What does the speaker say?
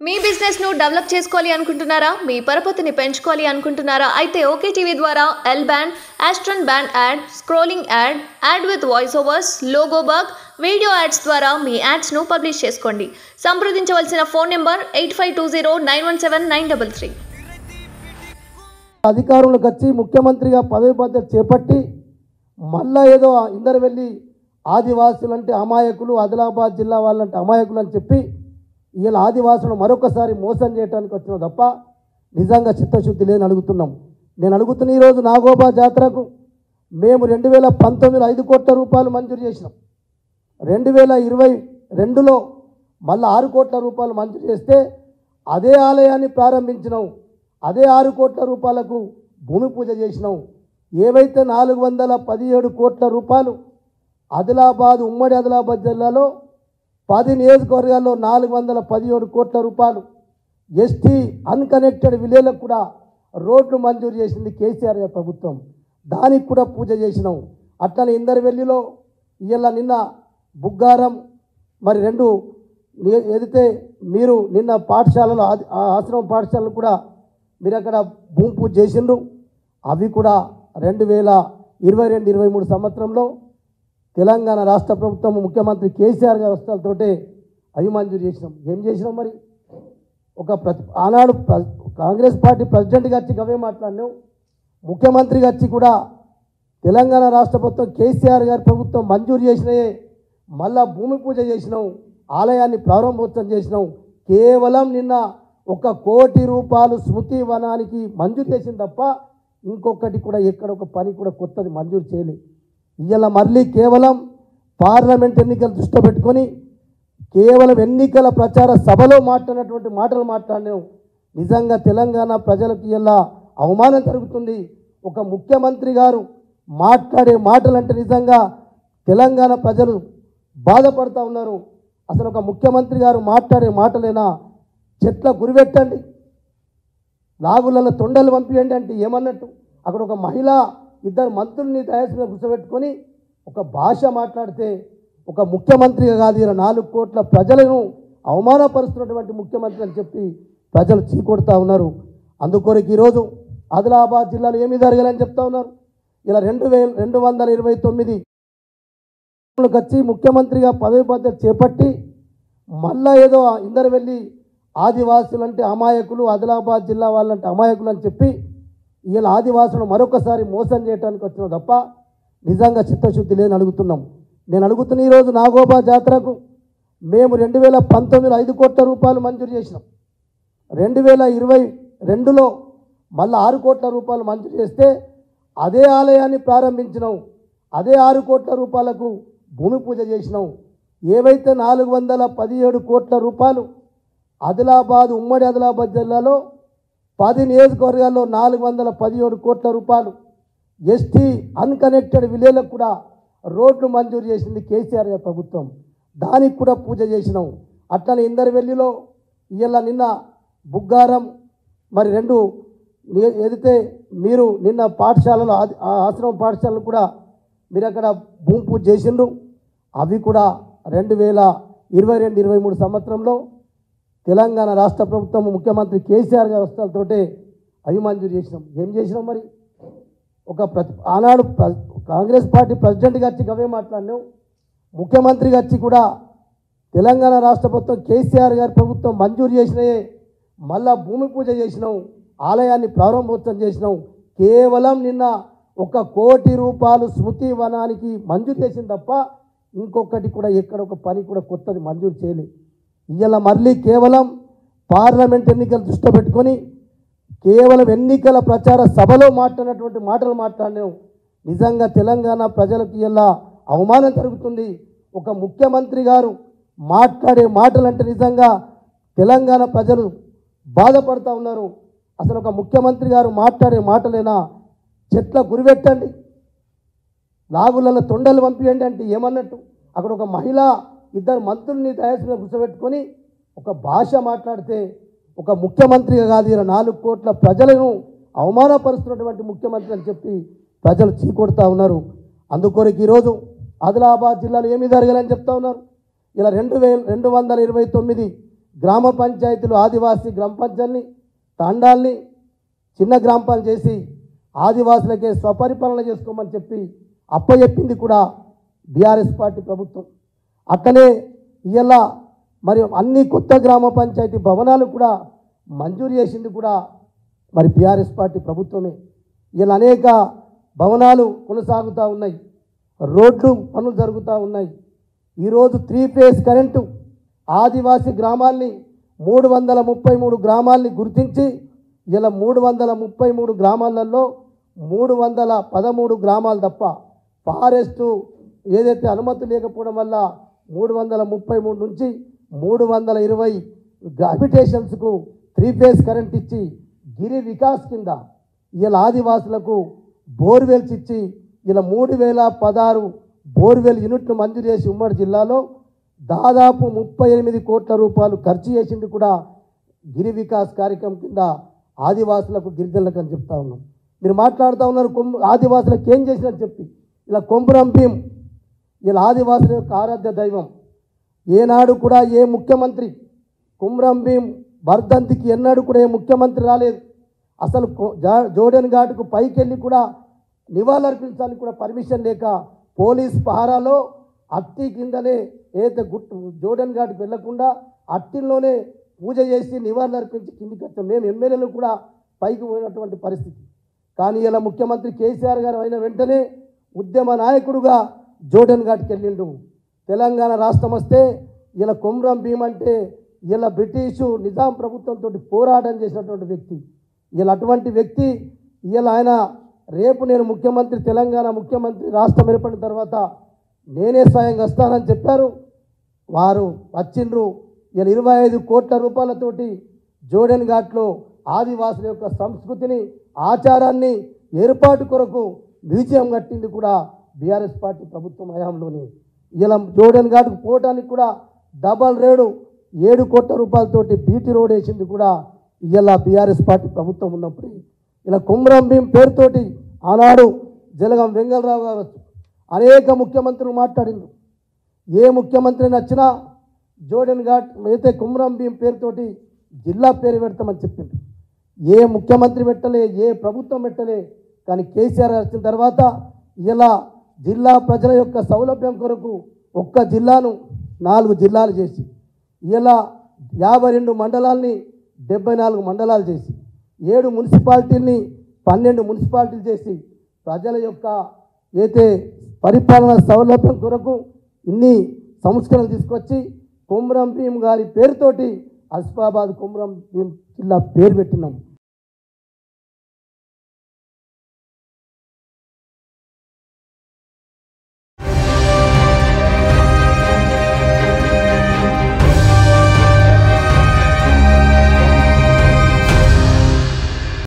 మీ business ను develop చేసుకోవాలి అనుకుంటున్నారా? మీ పరపతిని పెంచుకోవాలి అనుకుంటున్నారా? అయితే ఓకే టీవీ ద్వారా L band, Aston band ad, scrolling ad, ad with voice overs, logo bug, video ads ద్వారా మీ యాడ్స్ ను పబ్లిష్ చేసుకోండి. సంప్రదించవలసిన ఫోన్ నెంబర్ 8520917933. అధికారులకు వచ్చి ముఖ్యమంత్రిగా పదవి బాధ్యత చేపట్టి మళ్ళా ఏదో ఇందరు వెళ్ళి ఆదివాసులు అంటే అమాయకులు, ఆదిలాబాద్ జిల్లా వాళ్ళంటే అమాయకులు అని చెప్పి ఇలా ఆదివాసులను మరొకసారి మోసం చేయడానికి వచ్చిన తప్ప నిజంగా చిత్తశుద్ధి లేని అడుగుతున్నాం. నేను అడుగుతున్న ఈరోజు నాగోబా జాతరకు మేము 2019లో 5 కోట్ల రూపాయలు మంజూరు చేసినాం. 2022లో మళ్ళీ 6 కోట్ల రూపాయలు మంజూరు చేస్తే అదే ఆలయాన్ని ప్రారంభించినాం. అదే 6 కోట్ల రూపాయలకు భూమి పూజ చేసినాం. ఏవైతే 417 కోట్ల రూపాయలు ఉమ్మడి ఆదిలాబాద్ జిల్లాలో 10 నియోజకవర్గాల్లో 417 కోట్ల రూపాయలు ఎస్టీ అన్కనెక్టెడ్ విలేజ్లకు కూడా రోడ్లు మంజూరు చేసింది కేసీఆర్ గారి ప్రభుత్వం. దానికి కూడా పూజ చేసినాం. అట్లనే ఇందరవెల్లిలో నిన్న బుగ్గారం మరి 2 ఏదైతే మీరు నిన్న పాఠశాలలో ఆశ్రమ పాఠశాలలు కూడా మీరు అక్కడ భూమి పూజ చేసిండ్రు. అవి కూడా 2022-23 సంవత్సరంలో తెలంగాణ రాష్ట్ర ప్రభుత్వం ముఖ్యమంత్రి కేసీఆర్ గారి వస్తాలతోటే అవి మంజూరు చేసినాం. ఏం చేసినాం మరి? ఆనాడు కాంగ్రెస్ పార్టీ ప్రెసిడెంట్గా వచ్చి అవే మాట్లాడినాం. ముఖ్యమంత్రిగా వచ్చి కూడా తెలంగాణ రాష్ట్ర ప్రభుత్వం కేసీఆర్ గారి ప్రభుత్వం మంజూరు చేసినాయే మళ్ళా భూమి పూజ చేసినాం, ఆలయాన్ని ప్రారంభోత్సవం చేసినాం. కేవలం నిన్న 1 కోటి రూపాయలు స్మృతి వనానికి మంజూరు చేసింది తప్ప ఇంకొకటి కూడా ఎక్కడ ఒక పని కూడా కొత్తది మంజూరు చేయలేదు. ఇవాళ మళ్ళీ కేవలం పార్లమెంట్ ఎన్నికలు దృష్టి పెట్టుకొని కేవలం ఎన్నికల ప్రచార సభలో మాట్లాడినటువంటి మాటలు మాట్లాడినాం. నిజంగా తెలంగాణ ప్రజలకు ఇలా అవమానం జరుగుతుంది. ఒక ముఖ్యమంత్రి గారు మాట్లాడే మాటలు అంటే నిజంగా తెలంగాణ ప్రజలు బాధపడుతూ ఉన్నారు. అసలు ఒక ముఖ్యమంత్రి గారు మాట్లాడే మాటలేనా? చెట్ల గురిపెట్టండి, లాగులలో తొండలు పంపించండి అంటే ఏమన్నట్టు? అక్కడ ఒక మహిళ 2 మంత్రుల్ని దయచేసి కూర్చోబెట్టుకొని ఒక భాష మాట్లాడితే ఒక ముఖ్యమంత్రిగా కాదు, 4 కోట్ల ప్రజలను అవమానపరుస్తున్నటువంటి ముఖ్యమంత్రి అని చెప్పి ప్రజలు చీకొడుతూ ఉన్నారు. అందుకొరకు ఈరోజు ఆదిలాబాద్ జిల్లాలో ఏమీ జరగాలని చెప్తా ఉన్నారు. ఇలా 229 వచ్చి ముఖ్యమంత్రిగా పదవి బాధ్యత చేపట్టి మళ్ళా ఏదో ఇందరు వెళ్ళి ఆదివాసులు అంటే అమాయకులు, ఆదిలాబాద్ జిల్లా వాళ్ళంటే అమాయకులు అని చెప్పి ఇలా ఆదివాసులను మరొకసారి మోసం చేయడానికి వచ్చిన తప్ప నిజంగా చిత్తశుద్ధి లేని అడుగుతున్నాం. నేను అడుగుతున్న ఈరోజు నాగోబా జాతరకు మేము 2019లో 5 కోట్ల రూపాయలు మంజూరు చేసినాం. 2022లో మళ్ళీ 6 కోట్ల రూపాయలు మంజూరు చేస్తే అదే ఆలయాన్ని ప్రారంభించినాం. అదే 6 కోట్ల రూపాయలకు భూమి పూజ చేసినాం. ఏవైతే 417 కోట్ల రూపాయలు ఉమ్మడి ఆదిలాబాద్ జిల్లాలో 10 నియోజకవర్గాల్లో 417 కోట్ల రూపాయలు ఎస్టీ అన్కనెక్టెడ్ విలేజ్లకు కూడా రోడ్లు మంజూరు చేసింది కేసీఆర్ గారి ప్రభుత్వం. దానికి కూడా పూజ చేసినాం. అట్లనే ఇందరవెల్లిలో నిన్న బుగ్గారం మరి 2 ఏదైతే మీరు నిన్న పాఠశాలలో ఆశ్రమ పాఠశాలలు కూడా మీరు అక్కడ భూమి పూజ చేసిండ్రు. అవి కూడా 2022-23 సంవత్సరంలో తెలంగాణ రాష్ట్ర ప్రభుత్వం ముఖ్యమంత్రి కేసీఆర్ గారి వస్తాలతోటే అవి మంజూరు చేసినాం. ఏం చేసినాం మరి? ఆనాడు కాంగ్రెస్ పార్టీ ప్రెసిడెంట్గా వచ్చి అవే మాట్లాడినాం. ముఖ్యమంత్రిగా వచ్చి కూడా తెలంగాణ రాష్ట్ర ప్రభుత్వం కేసీఆర్ గారి ప్రభుత్వం మంజూరు చేసినాయే మళ్ళా భూమి పూజ చేసినాం, ఆలయాన్ని ప్రారంభోత్సవం చేసినాం. కేవలం నిన్న 1 కోటి రూపాయలు స్మృతి వనానికి మంజూరు చేసింది తప్ప ఇంకొకటి కూడా ఎక్కడ ఒక పని కూడా కొత్తది మంజూరు చేయలేదు. ఇవాళ మళ్ళీ కేవలం పార్లమెంట్ ఎన్నికలు దృష్టి పెట్టుకొని కేవలం ఎన్నికల ప్రచార సభలో మాట్లాడినటువంటి మాటలు మాట్లాడినాం. నిజంగా తెలంగాణ ప్రజలకు ఇలా అవమానం జరుగుతుంది. ఒక ముఖ్యమంత్రి గారు మాట్లాడే మాటలు అంటే నిజంగా తెలంగాణ ప్రజలు బాధపడుతూ ఉన్నారు. అసలు ఒక ముఖ్యమంత్రి గారు మాట్లాడే మాటలేనా? చెట్ల గురిపెట్టండి, లాగులలో తొండలు పంపించండి అంటే ఏమన్నట్టు? అక్కడ ఒక మహిళ 2 మంత్రుల్ని దయచేసి కూర్చోబెట్టుకొని ఒక భాష మాట్లాడితే ఒక ముఖ్యమంత్రిగా కాదు, 4 కోట్ల ప్రజలను అవమానపరుస్తున్నటువంటి ముఖ్యమంత్రి అని చెప్పి ప్రజలు చీకొడుతూ ఉన్నారు. అందుకొరకు ఈరోజు ఆదిలాబాద్ జిల్లాలో ఏమీ జరగాలని చెప్తా ఉన్నారు. ఇలా 229 గ్రామ పంచాయతీలు ఆదివాసీ గ్రామ పంచాయతీని తాండాల్ని చిన్న గ్రామ పంచాయతీ చేసి ఆదివాసులకే స్వపరిపాలన చేసుకోమని చెప్పి అప్పచెప్పింది కూడా బీఆర్ఎస్ పార్టీ ప్రభుత్వం. అట్లనే ఇవాళ మరి అన్ని కొత్త గ్రామ పంచాయతీ భవనాలు కూడా మంజూరు చేసింది కూడా మరి బీఆర్ఎస్ పార్టీ ప్రభుత్వమే. ఇలా అనేక భవనాలు కొనసాగుతూ ఉన్నాయి, రోడ్లు పనులు జరుగుతూ ఉన్నాయి. ఈరోజు 3 ఫేజ్ కరెంటు ఆదివాసీ గ్రామాల్ని 333 గ్రామాల్ని గుర్తించి ఇలా 333 గ్రామాలలో 313 గ్రామాలు తప్ప ఫారెస్టు ఏదైతే అనుమతి లేకపోవడం వల్ల 333 నుంచి 320 హ్యాబిటేషన్స్కు 3 ఫేజ్ కరెంట్ ఇచ్చి గిరి వికాస్ కింద ఇలా ఆదివాసులకు బోర్వెల్స్ ఇచ్చి ఇలా 3016 బోర్వెల్ యూనిట్లు మంజూరు చేసి ఉమ్మడి జిల్లాలో దాదాపు 38 కోట్ల రూపాయలు ఖర్చు చేసింది కూడా గిరి వికాస్ కార్యక్రమం కింద ఆదివాసులకు గిరిజనులకు అని చెప్తా ఉన్నాం. మీరు మాట్లాడుతూ ఉన్నారు ఆదివాసులకు ఏం చేసినట్టు చెప్పి. ఇలా కొమ్రం భీం ఇలా ఆదివాసుల యొక్క ఆరాధ్య దైవం. ఏనాడు కూడా ఏ ముఖ్యమంత్రి కొమ్రం భీం వర్ధంతికి ఎన్నడూ కూడా ఏ ముఖ్యమంత్రి రాలేదు. అసలు జోడెన్ ఘాట్కు పైకి వెళ్ళి కూడా నివాళులర్పించడానికి కూడా పర్మిషన్ లేక పోలీస్ పహారాలో అట్టి కిందనే ఏదైతే జోడెన్ ఘాట్కి వెళ్లకుండా అట్టిల్లోనే పూజ చేసి నివాళులర్పించి కిందికి వచ్చాం. మేము ఎమ్మెల్యేలు కూడా పైకి పోయినటువంటి పరిస్థితి. కానీ ఇలా ముఖ్యమంత్రి కేసీఆర్ గారు అయిన వెంటనే ఉద్యమ నాయకుడుగా జోడెన్ ఘాట్కి వెళ్ళిండు. తెలంగాణ రాష్ట్రం వస్తే ఇలా కొమ్రం భీం అంటే ఇలా బ్రిటిషు నిజాం ప్రభుత్వంతో పోరాటం చేసినటువంటి వ్యక్తి. ఇలా అటువంటి వ్యక్తి ఇలా ఆయన రేపు నేను ముఖ్యమంత్రి తెలంగాణ ముఖ్యమంత్రి రాష్ట్రం ఏర్పడిన తర్వాత నేనే స్వయంగా వస్తానని చెప్పారు. వారు వచ్చిండ్రు. ఇలా 25 కోట్ల రూపాయలతోటి జోడెన్ ఘాట్లో ఆదివాసుల యొక్క సంస్కృతిని ఆచారాన్ని ఏర్పాటు కొరకు మ్యూజియం కట్టింది కూడా బీఆర్ఎస్ పార్టీ ప్రభుత్వం హయాంలోనే. ఇలా జోడెన్ ఘాట్కు పోవడానికి కూడా డబల్ రేడు 7 కోట్ల రూపాయలతోటి బీటీ రోడ్ వేసింది కూడా ఇలా బీఆర్ఎస్ పార్టీ ప్రభుత్వం ఉన్నప్పుడు. ఇలా కొమ్రం భీం పేరుతోటి ఆనాడు జలగం వెంగళరావు గారు అనేక ముఖ్యమంత్రులు మాట్లాడిండ్రు. ఏ ముఖ్యమంత్రి నచ్చినా జోడెన్ ఘాట్ అయితే కొమ్రం భీం పేరుతోటి జిల్లా పేరు పెడతామని చెప్పిండ్రు. ఏ ముఖ్యమంత్రి పెట్టలే, ఏ ప్రభుత్వం పెట్టలే. కానీ కేసీఆర్ వచ్చిన తర్వాత ఇలా జిల్లా ప్రజల యొక్క సౌలభ్యం కొరకు ఒక్క జిల్లాను 4 జిల్లాలు చేసి ఇలా 52 మండలాల్ని 74 మండలాలు చేసి 7 మున్సిపాలిటీల్ని 12 మున్సిపాలిటీలు చేసి ప్రజల యొక్క అయితే పరిపాలన సౌలభ్యం కొరకు ఇన్ని సంస్కరణలు తీసుకొచ్చి కొమ్రం భీం గారి పేరుతోటి ఆసిఫాబాద్ కొమ్రం భీం జిల్లా పేరు పెట్టినాం.